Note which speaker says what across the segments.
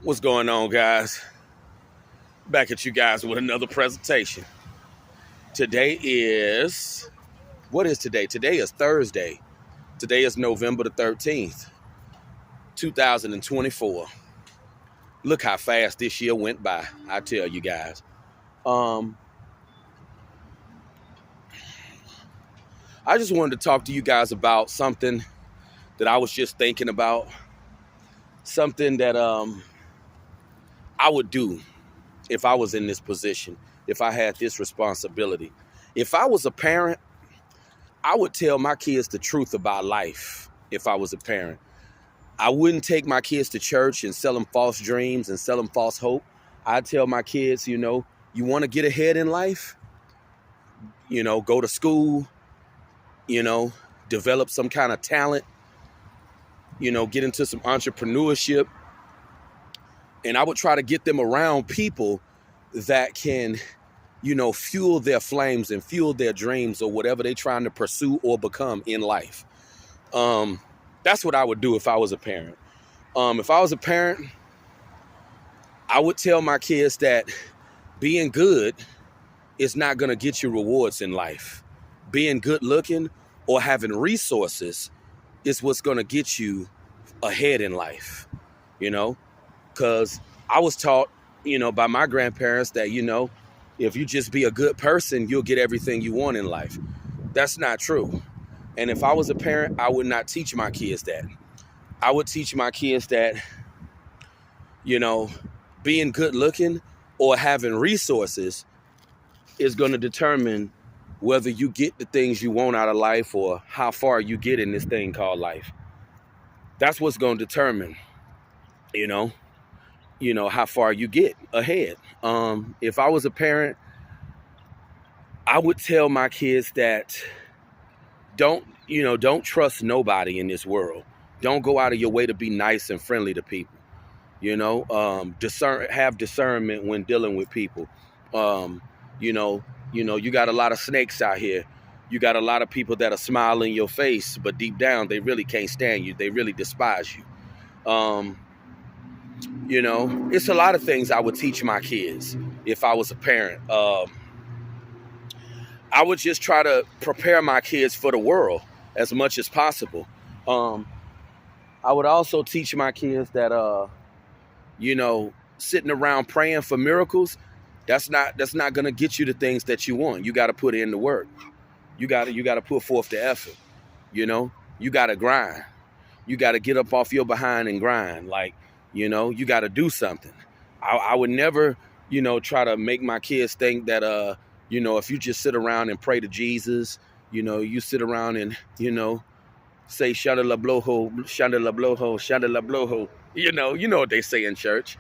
Speaker 1: What's going on, guys? Back at you guys with another presentation. Today is, what is today? Today is Thursday. Today is November the 13th, 2024. Look how fast this year went by, I tell you guys. I just wanted to talk to you guys about something that I was just thinking about. Something that I would do if I was in this position, if I had this responsibility. If I was a parent, I would tell my kids the truth about life if I was a parent. I wouldn't take my kids to church and sell them false dreams and sell them false hope. I'd tell my kids, you want to get ahead in life, go to school, develop some kind of talent, get into some entrepreneurship. And I would try to get them around people that can, fuel their flames and fuel their dreams or whatever they're trying to pursue or become in life. That's what I would do if I was a parent. If I was a parent, I would tell my kids that being good is not going to get you rewards in life. Being good looking or having resources is what's going to get you ahead in life, because I was taught, by my grandparents that, if you just be a good person, you'll get everything you want in life. That's not true. And if I was a parent, I would not teach my kids that. I would teach my kids that, being good looking or having resources is going to determine whether you get the things you want out of life or how far you get in this thing called life. That's what's going to determine, how far you get ahead. If I was a parent, I would tell my kids that don't trust nobody in this world. Don't go out of your way to be nice and friendly to people. Have discernment when dealing with people. You got a lot of snakes out here. You got a lot of people that are smiling in your face, but deep down they really can't stand you. They really despise you. It's a lot of things I would teach my kids if I was a parent. I would just try to prepare my kids for the world as much as possible. I would also teach my kids that, sitting around praying for miracles, that's not going to get you the things that you want. You got to put in the work. You got to put forth the effort. You got to grind. You got to get up off your behind and grind. You got to do something. I would never, try to make my kids think that, if you just sit around and pray to Jesus, you sit around and, say, shanda la bloho, shanda la bloho, shanda la bloho. You know what they say in church.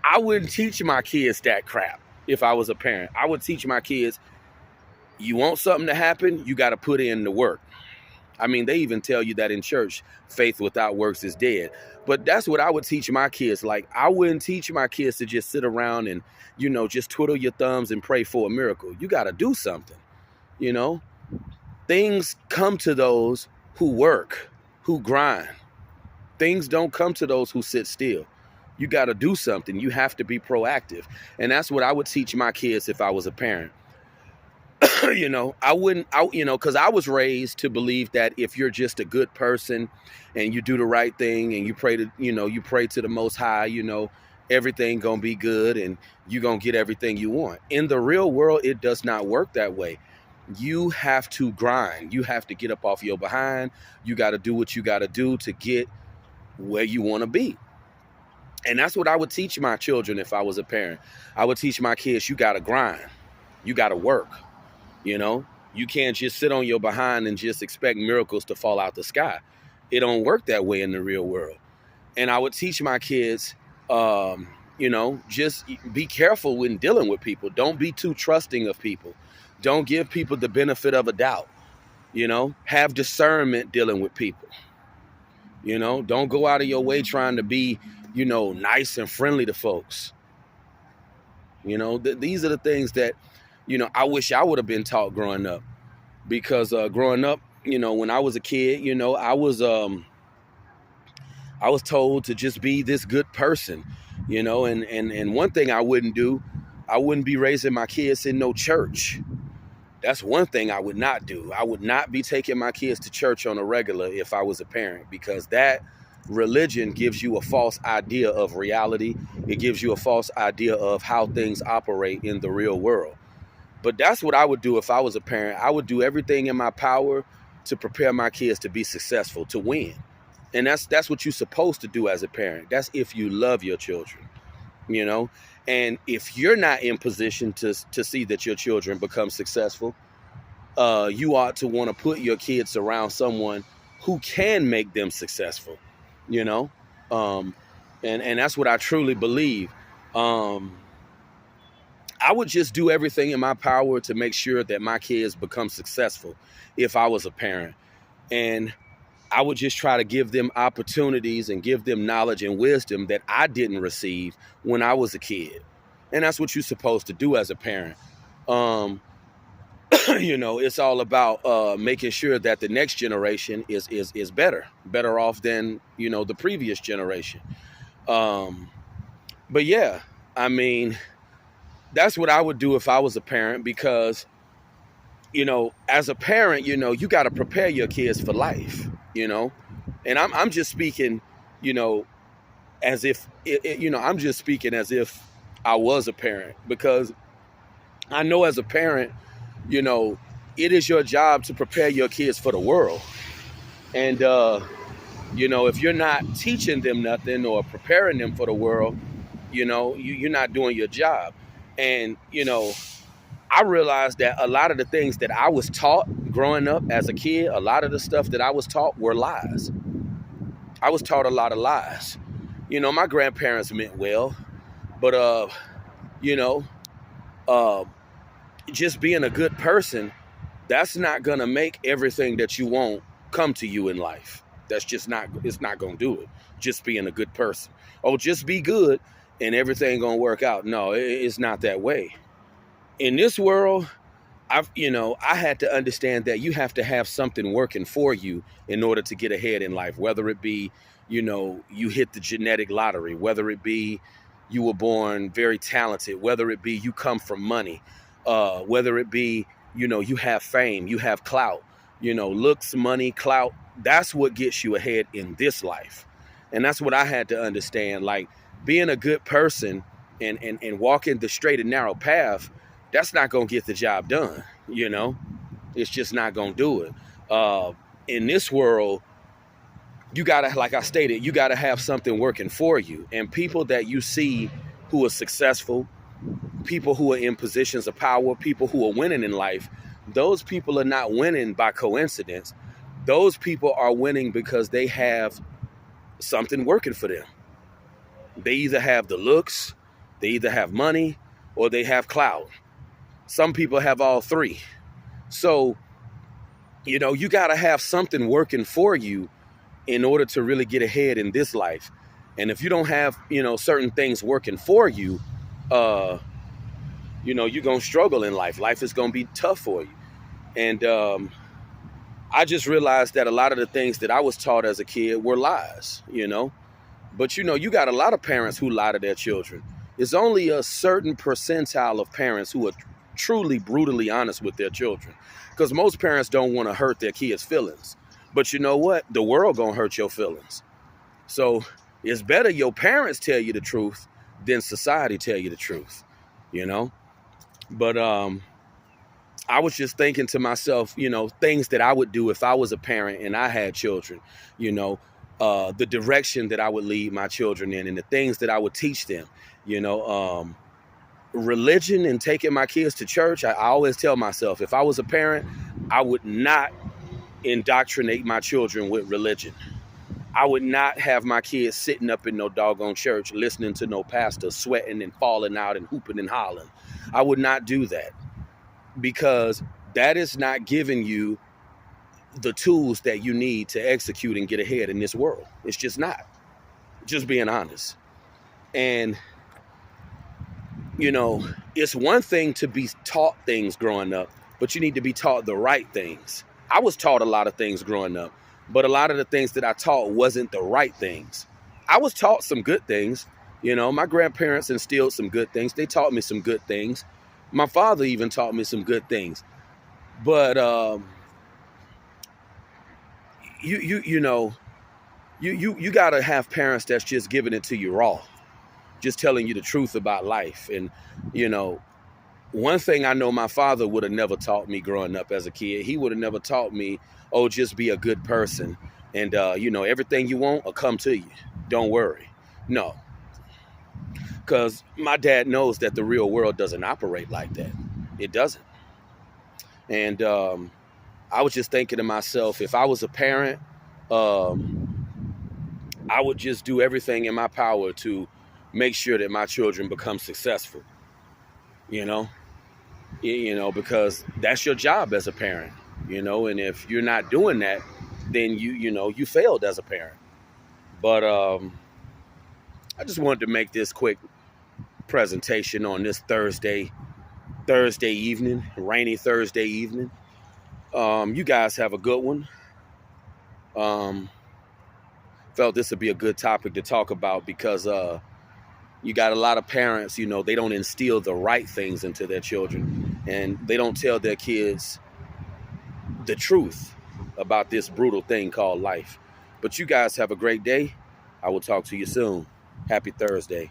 Speaker 1: I wouldn't teach my kids that crap if I was a parent. I would teach my kids, you want something to happen, you got to put in the work. I mean, they even tell you that in church, faith without works is dead. But that's what I would teach my kids. I wouldn't teach my kids to just sit around and, just twiddle your thumbs and pray for a miracle. You got to do something, Things come to those who work, who grind. Things don't come to those who sit still. You got to do something. You have to be proactive. And that's what I would teach my kids if I was a parent. Because I was raised to believe that if you're just a good person and you do the right thing and you pray to the Most High, everything gonna be good and you gonna get everything you want. In the real world, it does not work that way. You have to grind. You have to get up off your behind. You got to do what you got to do to get where you want to be. And that's what I would teach my children if I was a parent. I would teach my kids, you got to grind. You got to work. You can't just sit on your behind and just expect miracles to fall out the sky. It don't work that way in the real world. And I would teach my kids, just be careful when dealing with people. Don't be too trusting of people. Don't give people the benefit of a doubt. Have discernment dealing with people. Don't go out of your way trying to be, nice and friendly to folks. These are the things that, I wish I would have been taught growing up, because growing up, when I was a kid, I was told to just be this good person, and one thing I wouldn't do, I wouldn't be raising my kids in no church. That's one thing I would not do. I would not be taking my kids to church on a regular if I was a parent, because that religion gives you a false idea of reality. It gives you a false idea of how things operate in the real world. But that's what I would do if I was a parent. I would do everything in my power to prepare my kids to be successful, to win. And that's what you're supposed to do as a parent. That's if you love your children, And if you're not in position to see that your children become successful, you ought to want to put your kids around someone who can make them successful, and that's what I truly believe. I would just do everything in my power to make sure that my kids become successful if I was a parent. And I would just try to give them opportunities and give them knowledge and wisdom that I didn't receive when I was a kid. And that's what you're supposed to do as a parent. It's all about making sure that the next generation is better off than, the previous generation. But yeah, I mean, that's what I would do if I was a parent, because, as a parent, you got to prepare your kids for life, and I'm just speaking, as if, I'm just speaking as if I was a parent, because I know as a parent, it is your job to prepare your kids for the world. And, if you're not teaching them nothing or preparing them for the world, you're not doing your job. And, I realized that a lot of the things that I was taught growing up as a kid, a lot of the stuff that I was taught were lies. I was taught a lot of lies. My grandparents meant well, but, just being a good person, that's not going to make everything that you want come to you in life. That's just not, it's not going to do it. Just being a good person. Oh, just be good and everything going to work out. No, it's not that way. In this world, I had to understand that you have to have something working for you in order to get ahead in life, whether it be, you hit the genetic lottery, whether it be you were born very talented, whether it be you come from money, whether it be, you have fame, you have clout, looks, money, clout. That's what gets you ahead in this life. And that's what I had to understand. Like, being a good person and walking the straight and narrow path, that's not going to get the job done. It's just not going to do it. In this world, you got to, like I stated, you got to have something working for you. And people that you see who are successful, people who are in positions of power, people who are winning in life, those people are not winning by coincidence. Those people are winning because they have something working for them. They either have the looks, they either have money, or they have clout. Some people have all three. So, you got to have something working for you in order to really get ahead in this life. And if you don't have, certain things working for you, you're going to struggle in life. Life is going to be tough for you. And I just realized that a lot of the things that I was taught as a kid were lies, But, you got a lot of parents who lie to their children. It's only a certain percentile of parents who are truly brutally honest with their children, because most parents don't want to hurt their kids' feelings. But you know what? The world gonna hurt your feelings. So it's better your parents tell you the truth than society tell you the truth, But I was just thinking to myself, things that I would do if I was a parent and I had children, the direction that I would lead my children in and the things that I would teach them, religion and taking my kids to church. I always tell myself, if I was a parent, I would not indoctrinate my children with religion. I would not have my kids sitting up in no doggone church, listening to no pastor, sweating and falling out and hooping and hollering. I would not do that, because that is not giving you the tools that you need to execute and get ahead in this world. It's just not. Just being honest. And it's one thing to be taught things growing up, but you need to be taught the right things. I was taught a lot of things growing up, But a lot of the things that I taught wasn't the right things. I was taught some good things. My grandparents instilled some good things. They taught me some good things. My father even taught me some good things. But you gotta have parents that's just giving it to you raw, just telling you the truth about life. And one thing I know my father would have never taught me growing up as a kid. He would have never taught me, oh, just be a good person, and everything you want will come to you. Don't worry. No, because my dad knows that the real world doesn't operate like that. It doesn't. And I was just thinking to myself, if I was a parent, I would just do everything in my power to make sure that my children become successful. Because that's your job as a parent. And if you're not doing that, then you failed as a parent. But I just wanted to make this quick presentation on this Thursday evening, rainy Thursday evening. You guys have a good one. Felt this would be a good topic to talk about because you got a lot of parents, they don't instill the right things into their children, and they don't tell their kids the truth about this brutal thing called life. But you guys have a great day. I will talk to you soon. Happy Thursday.